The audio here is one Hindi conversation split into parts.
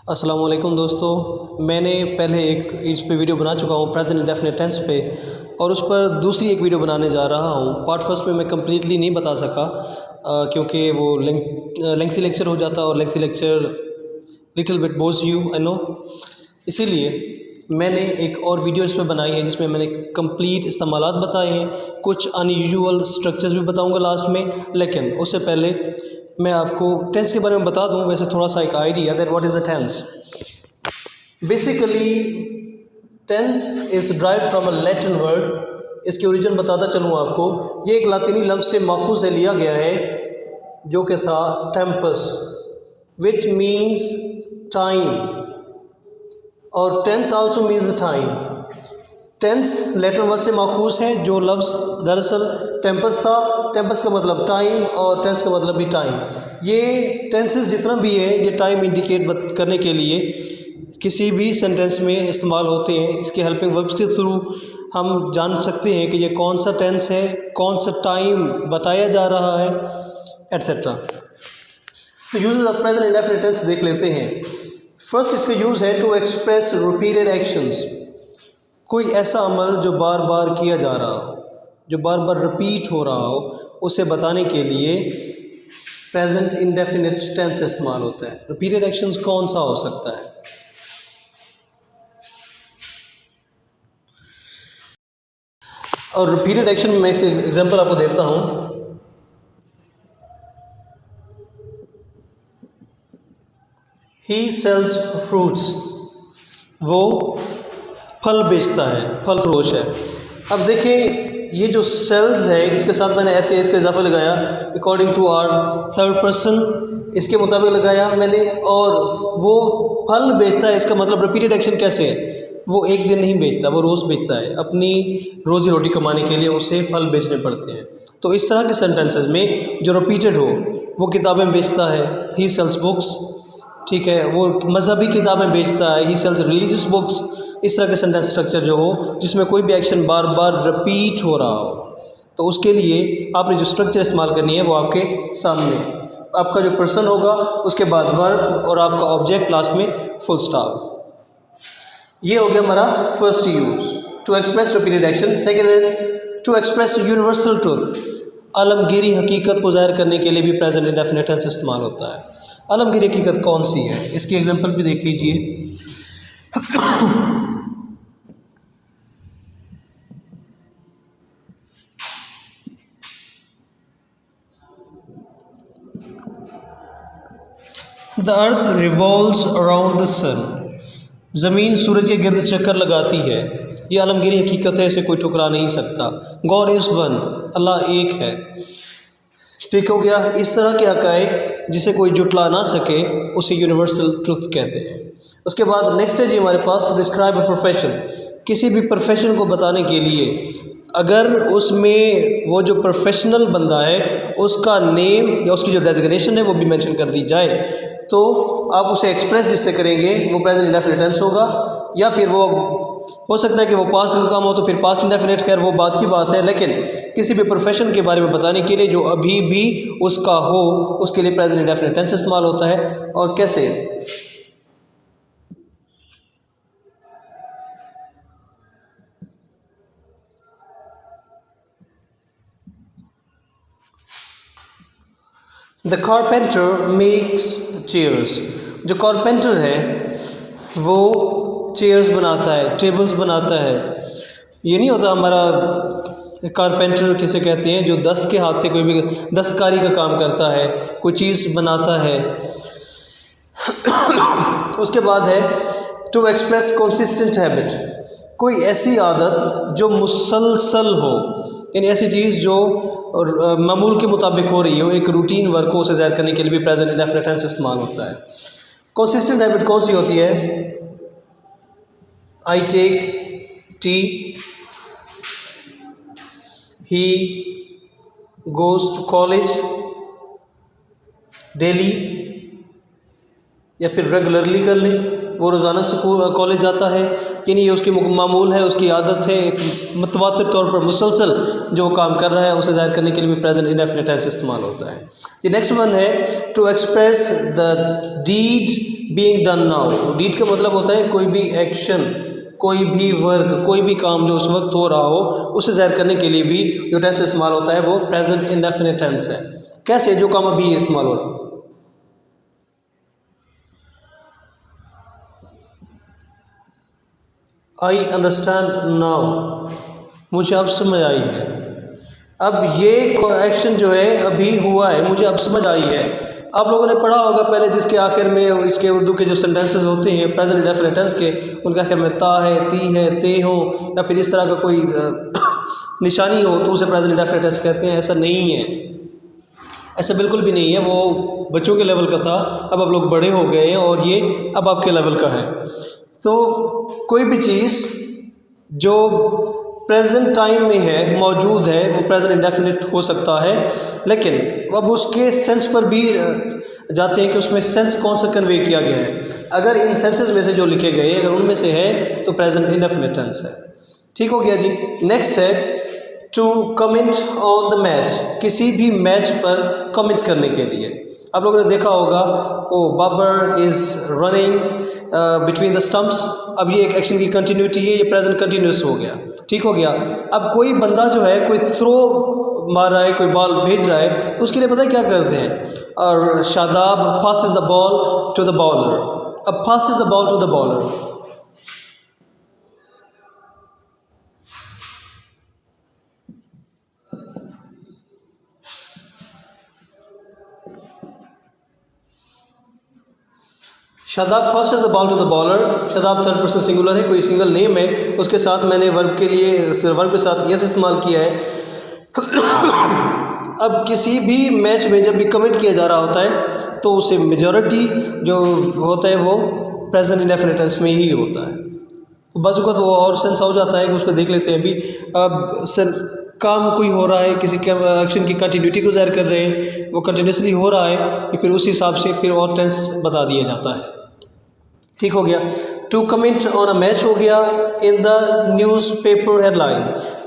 अस्सलाम वालेकुम दोस्तों, मैंने पहले एक इस पे वीडियो बना चुका हूँ प्रेजेंट इंडेफिनिट टेंस पे, और उस पर दूसरी एक वीडियो बनाने जा रहा हूँ। पार्ट फर्स्ट में मैं कम्प्लीटली नहीं बता सका क्योंकि वो लेंथी लेक्चर हो जाता और lengthy lecture little bit bores you, I know. इसीलिए मैंने एक और वीडियो इस पर बनाई है जिसमें मैंने कंप्लीट इस्तेमालात बताए हैं, कुछ अनयूजुअल स्ट्रक्चर्स भी बताऊँगा लास्ट में। लेकिन उससे पहले मैं आपको टेंस के बारे में बता दूं, वैसे थोड़ा सा एक idea that what is the tense. Basically tense is drived from a Latin word. इसके ओरिजिन बताता चलूँ आपको। ये एक लातिनी लफ्ज़ से माखूज़ से लिया गया है जो कि था टेम्पस, विच मीन्स टाइम, और tense also means the time. Tense Latin word से माखूज़ है जो लफ्ज़ दरअसल टेम्पस था। टेम्पस का मतलब टाइम और टेंस का मतलब भी टाइम। ये टेंसेस जितना भी है ये टाइम इंडिकेट करने के लिए किसी भी सेंटेंस में इस्तेमाल होते हैं। इसके हेल्पिंग वर्ब्स के थ्रू हम जान सकते हैं कि ये कौन सा टेंस है, कौन सा टाइम बताया जा रहा है, एट्सेट्रा। तो uses of present indefinite tense देख लेते हैं। फर्स्ट इसका यूज़ है टू एक्सप्रेस रिपीटेड एक्शंस। कोई ऐसा अमल जो बार बार किया जा रहा हो, जो बार बार रिपीट हो रहा हो, उसे बताने के लिए प्रेजेंट इंडेफिनिट टेंस इस्तेमाल होता है। रिपीटेड एक्शंस कौन सा हो सकता है? और रिपीटेड एक्शन में मैं एक एग्जांपल आपको देता हूँ। ही सेल्स फ्रूट्स, वो फल बेचता है, फल फरोश है। अब देखिए ये जो सेल्स है इसके साथ मैंने ऐसे इसका इजाफा लगाया according to our third person, इसके मुताबिक लगाया मैंने। और वो फल बेचता है, इसका मतलब रिपीटेड एक्शन कैसे है? वो एक दिन नहीं बेचता, वो रोज़ बेचता है। अपनी रोज़ी रोटी कमाने के लिए उसे फल बेचने पड़ते हैं। तो इस तरह के सेंटेंसेस में जो रिपीटेड हो, वो किताबें बेचता है, ही सेल्स बुक्स, ठीक है। वो मजहबी किताबें बेचता है, ही सेल्स रिलीजियस बुक्स। इस तरह के सेंटेंस स्ट्रक्चर जो हो जिसमें कोई भी एक्शन बार बार रिपीट हो रहा हो, तो उसके लिए आपने जो स्ट्रक्चर इस्तेमाल करनी है वो आपके सामने। आपका जो पर्सन होगा, उसके बाद वर्ब और आपका ऑब्जेक्ट, लास्ट में फुल स्टॉप। ये हो गया हमारा first use, to express repeated action. Second is to express universal truth. आलमगीरी हकीकत को जाहिर करने के लिए भी प्रेजेंट इंडेफिनिट टेंस इस्तेमाल होता है। आलमगीरी हकीकत कौन सी है, इसकी एग्जांपल भी देख लीजिए। The earth revolves around the sun. ज़मीन सूरज के गिर्द चक्कर लगाती है। ये आलमगीरी हकीकत है, इसे कोई ठुकरा नहीं सकता। गॉड इज़ वन, अल्लाह एक है। ठीक हो गया। इस तरह के हक़ाइक़ जिसे कोई जुटला ना सके उसे यूनिवर्सल ट्रुथ कहते हैं। उसके बाद नेक्स्ट है जी हमारे पास टू डिस्क्राइब अ प्रोफेशन। किसी भी प्रोफेशन को बताने के लिए अगर उसमें वो जो प्रोफेशनल बंदा है उसका नेम या उसकी जो डेजिग्नेशन है वो भी मेंशन कर दी जाए, तो आप उसे एक्सप्रेस जिससे करेंगे वो प्रेजेंट इंडेफिनिट टेंस होगा। या फिर वो हो सकता है कि वो पास्ट का काम हो तो फिर पास्ट इंडेफिनिट, खैर वो बात की बात है। लेकिन किसी भी प्रोफेशन के बारे में बताने के लिए जो अभी भी उसका हो, उसके लिए प्रेजेंट इंडेफिनिट टेंस इस्तेमाल होता है। और कैसे? The carpenter makes chairs. जो कारपेंटर है वो चेयर्स बनाता है, टेबल्स बनाता है। ये नहीं होता हमारा कारपेंटर किसे कहते हैं, जो दस्त के हाथ से कोई भी दस्तकारी का काम करता है, कोई चीज़ बनाता है। उसके बाद है टू एक्सप्रेस कंसिस्टेंट हैबिट। कोई ऐसी आदत जो मुसलसल हो, यानी ऐसी चीज़ जो मामूल के मुताबिक हो रही हो, एक रूटीन वर्क हो, उसे ज़ाहिर करने के लिए भी प्रेजेंट इंडेफिनिट टेंस इस्तेमाल होता है। कंसिस्टेंट हैबिट कौन सी होती है? I take tea, he goes to college daily, या फिर रेगुलरली कर लें, वो रोज़ाना स्कूल कॉलेज जाता है, यानी ये उसकी मामूल है, उसकी आदत है, मुतवातिर तौर पर मुसलसल जो काम कर रहा है उसे ज़ाहिर करने के लिए भी प्रेजेंट इंडेफिनिट टेंस इस्तेमाल होता है। ये नेक्स्ट वन है to express the deed being done now. Deed का मतलब होता है कोई भी एक्शन, कोई भी वर्क, कोई भी काम जो उस वक्त हो रहा हो उसे ज़ाहिर करने के लिए भी जो टेंस इस्तेमाल होता है वो प्रेजेंट इंडेफिनिट टेंस है। कैसे? जो काम अभी इस्तेमाल हो रहा है। आई अंडरस्टैंड नाउ, मुझे अब समझ आई है। अब ये एक्शन जो है अभी हुआ है, मुझे अब समझ आई है। आप लोगों ने पढ़ा होगा पहले जिसके आखिर में इसके उर्दू के जो सेंटेंसेस होते हैं प्रेजेंट इंडेफिनिट टेंस के, उनके आखिर में ता है, ती है, ते हो या फिर इस तरह का कोई निशानी हो तो उसे प्रेजेंट इंडेफिनिट टेंस कहते हैं। ऐसा नहीं है, ऐसा बिल्कुल भी नहीं है। वो बच्चों के लेवल का था, अब आप लोग बड़े हो गए हैं और ये अब आपके लेवल का है। तो कोई भी चीज़ जो प्रेजेंट टाइम में है, मौजूद है, वो प्रेजेंट इंडेफिनिट हो सकता है, लेकिन अब उसके सेंस पर भी जाते हैं कि उसमें सेंस कौन सा कन्वे किया गया है। अगर इन सेंसेस में से जो लिखे गए अगर उनमें से है तो प्रेजेंट इंडेफिनिट टेंस है। ठीक हो गया जी। नेक्स्ट है to comment on the match, किसी भी मैच पर कमेंट करने के लिए। आप लोगों ने देखा होगा oh Babar is running between the stumps. अब ये एक एक्शन की कंटिन्यूटी है, ये प्रेजेंट कंटिन्यूस हो गया। ठीक हो गया। अब कोई बंदा जो है कोई थ्रो मार रहा है, कोई बॉल भेज रहा है, तो उसके लिए पता है क्या करते हैं? और Shadab passes the ball to the bowler. अब passes the ball to the bowler, Shadab passes the ball to the bowler. Shadab third person singular है, कोई सिंगल नेम है, उसके साथ मैंने वर्ब के लिए वर्ब के साथ यस इस्तेमाल किया है। अब किसी भी मैच में जब भी कमेंट किया जा रहा होता है तो उसे मेजॉरिटी जो होता है वो प्रेजेंट इंडेफिनिट टेंस में ही होता है। बाजू का तो और सेंस हो जाता है कि उसमें देख लेते हैं। अभी अब काम कोई हो रहा है, किसी एक्शन की कंटिन्यूटी को ज़ाहिर कर रहे हैं, वो कंटिन्यूसली हो रहा है, फिर उस हिसाब से फिर और टेंस बता दिया जाता है। ठीक हो गया। To comment on a match हो गया। इन द न्यूज़पेपर हेडलाइन,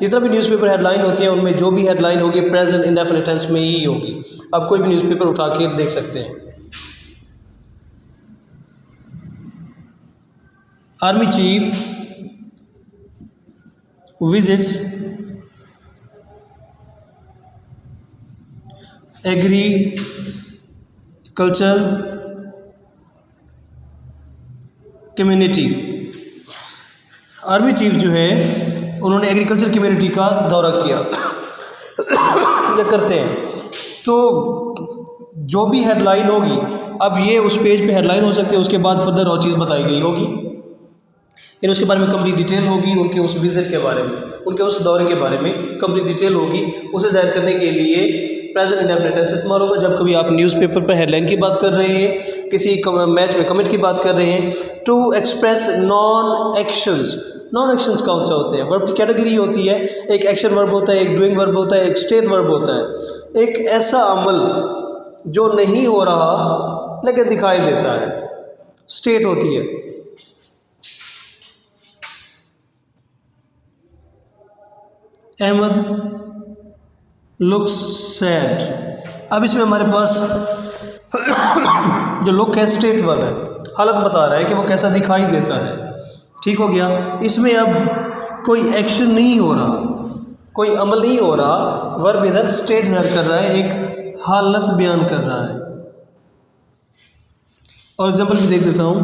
जितना भी न्यूज़पेपर हेडलाइन होती है उनमें जो भी हेडलाइन होगी प्रेजेंट इंडेफिनिट टेंस में ही होगी। आप कोई भी न्यूज़पेपर उठा के देख सकते हैं। Army chief visits agriculture community. Army chief जो है उन्होंने एग्रीकल्चर कम्युनिटी का दौरा किया या करते हैं। तो जो भी हेडलाइन होगी, अब ये उस पेज पे हेडलाइन हो सकती है, उसके बाद फर्दर और चीज़ बताई गई होगी, फिर उसके बारे में कंप्लीट डिटेल होगी, उनके उस विजिट के बारे में, उनके उस दौरे के बारे में कंप्लीट डिटेल होगी। उसे ज़ाहिर करने के लिए प्रेजेंट इंडेफिनिट टेंस इस्तेमाल होगा। जब कभी आप न्यूज़पेपर पर हेडलाइन की बात कर रहे हैं, किसी मैच में कमेंट की बात कर रहे हैं। To express non actions, non actions कौन सा होते हैं? वर्ब की कैटेगरी होती है, एक एक्शन वर्ब होता है, एक डूइंग वर्ब होता है, एक स्टेट वर्ब होता है। एक ऐसा अमल जो नहीं हो रहा लेकिन दिखाई देता है, स्टेट होती है। Ahmad looks sad. अब इसमें हमारे पास जो लुक है स्टेट वर्ब है, हालत बता रहा है कि वो कैसा दिखाई देता है। ठीक हो गया। इसमें अब कोई एक्शन नहीं हो रहा, कोई अमल नहीं हो रहा, वर्ब इधर स्टेट ज़ाहिर कर रहा है, एक हालत बयान कर रहा है। और एग्जाम्पल भी देख देता हूँ।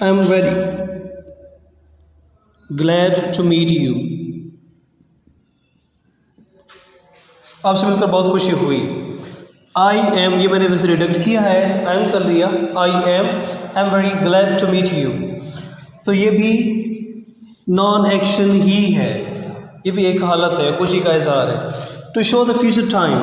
I am very glad to meet you. आपसे मिलकर बहुत खुशी हुई। आई एम, ये मैंने वैसे रिडक्ट किया है, आई एम कर दिया, I am very glad to meet you. तो ये भी नॉन एक्शन ही है, ये भी एक हालत है, खुशी का इजहार है। To show the future time,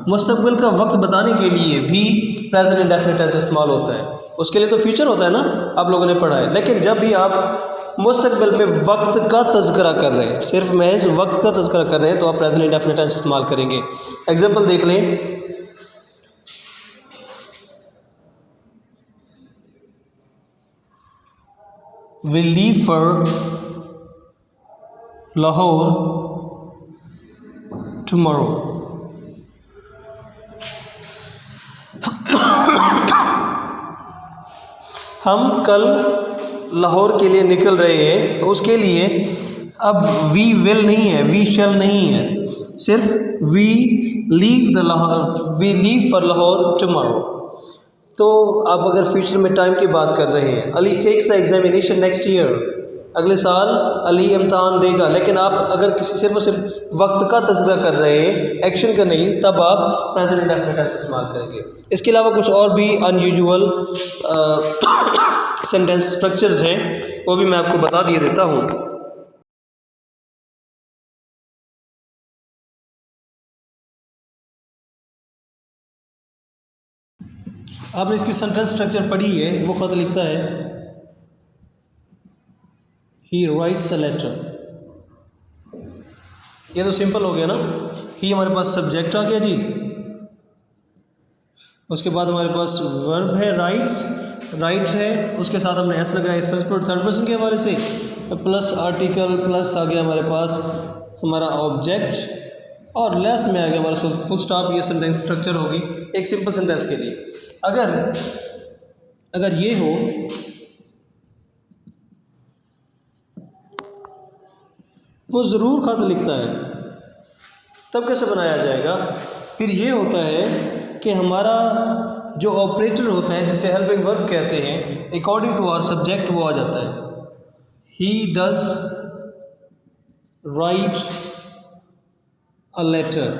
मुस्तकबिल का वक्त बताने के लिए भी प्रेजेंट इंडेफिनिट टेंस इस्तेमाल होता है। उसके लिए तो फ्यूचर होता है ना, आप लोगों ने पढ़ा है। लेकिन जब भी आप मुस्तकबिल में वक्त का तज़किरा कर रहे हैं, सिर्फ महज वक्त का तज़किरा कर रहे हैं, तो आप प्रेजेंट इंडेफिनिट टेंस इस्तेमाल करेंगे। एग्जाम्पल देख लें। Will leave for Lahore tomorrow. हम कल लाहौर के लिए निकल रहे हैं, तो उसके लिए अब वी विल नहीं है, वी शैल नहीं है, सिर्फ we leave for Lahore tomorrow. तो आप अगर फ्यूचर में टाइम की बात कर रहे हैं, Ali takes the examination next year, अगले साल अली इम्तहान देगा, लेकिन आप अगर किसी सिर्फ और सिर्फ वक्त का तज़किरा कर रहे हैं, एक्शन का नहीं, तब आप प्रेजेंट इंडेफिनिट टेंस इस्तेमाल करेंगे। इसके अलावा कुछ और भी अनयूजुअल सेंटेंस स्ट्रक्चर्स हैं, वो भी मैं आपको बता दिए देता हूँ। आपने इसकी सेंटेंस स्ट्रक्चर पढ़ी है, वो खुद लिखता है ही राइट्स अ लेटर। ये तो सिंपल हो गया ना। ही हमारे पास सब्जेक्ट आ गया जी, उसके बाद हमारे पास वर्ब है राइट है, उसके साथ हमने एस लगाया थर्ड पर्सन के हवाले से, प्लस आर्टिकल प्लस आ गया हमारे पास हमारा ऑब्जेक्ट, और लास्ट में आ गया हमारा फुल स्टॉप। ये सेंटेंस स्ट्रक्चर होगी एक सिंपल सेंटेंस के लिए। अगर ये हो वो ज़रूर खत लिखता है, तब कैसे बनाया जाएगा? फिर ये होता है कि हमारा जो ऑपरेटर होता है, जिसे हेल्पिंग वर्ब कहते हैं, अकॉर्डिंग टू आवर सब्जेक्ट वो आ जाता है। He does write a letter,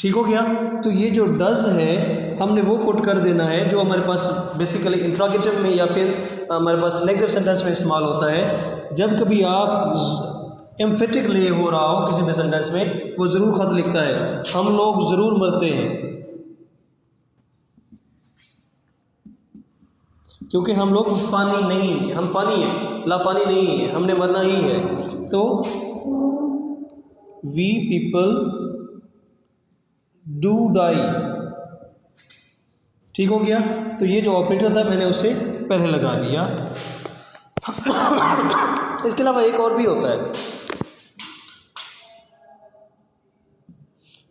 ठीक हो गया। तो ये जो डज है हमने वो पुट कर देना है, जो हमारे पास बेसिकली इंट्रोगेटिव में या फिर हमारे पास नेगेटिव सेंटेंस में इस्तेमाल होता है। जब कभी आप एम्फेटिक ले हो रहा हो किसी भी सेंटेंस में, वो ज़रूर खत लिखता है। हम लोग ज़रूर मरते हैं, क्योंकि हम लोग फ़ानी नहीं, हम फ़ानी हैं, लाफ़ानी नहीं है, हमने मरना ही है। तो वी पीपल डू डाई, ठीक हो गया। तो ये जो ऑपरेटर था मैंने उसे पहले लगा दिया। इसके अलावा एक और भी होता है,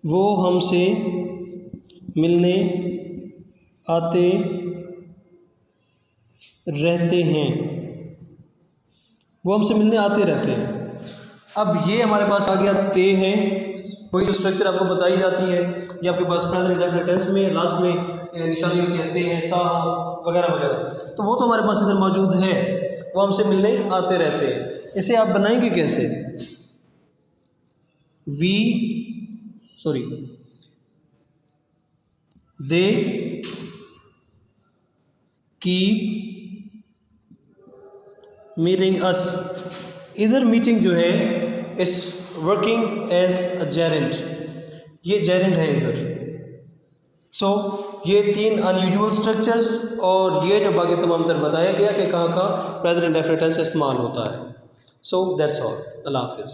वो हमसे मिलने आते रहते हैं, वो हमसे मिलने आते रहते हैं। अब ये हमारे पास आ गया ते हैं, कोई जो स्ट्रक्चर आपको बताई जाती है, ये आपके पास प्रेजेंट इंडेफिनिट टेंस में लास्ट में निशानी होती है ते हैं, ता वगैरह वगैरह, तो वो तो हमारे पास इधर मौजूद है, वो हमसे मिलने आते रहते हैं। इसे आप बनाएंगे कैसे? दे कीप मीटिंग अस, इधर मीटिंग जो है इस वर्किंग एज अ जेरेंट, ये जेरेंट है इधर। सो ये 3 अनयूजुअल स्ट्रक्चर्स, और ये जो बाकी तमाम तर बताया गया कि कहाँ कहाँ प्रेजेंट इंडेफिनिट टेंस इस्तेमाल होता है। So that's all. अल्लाह हाफिज़।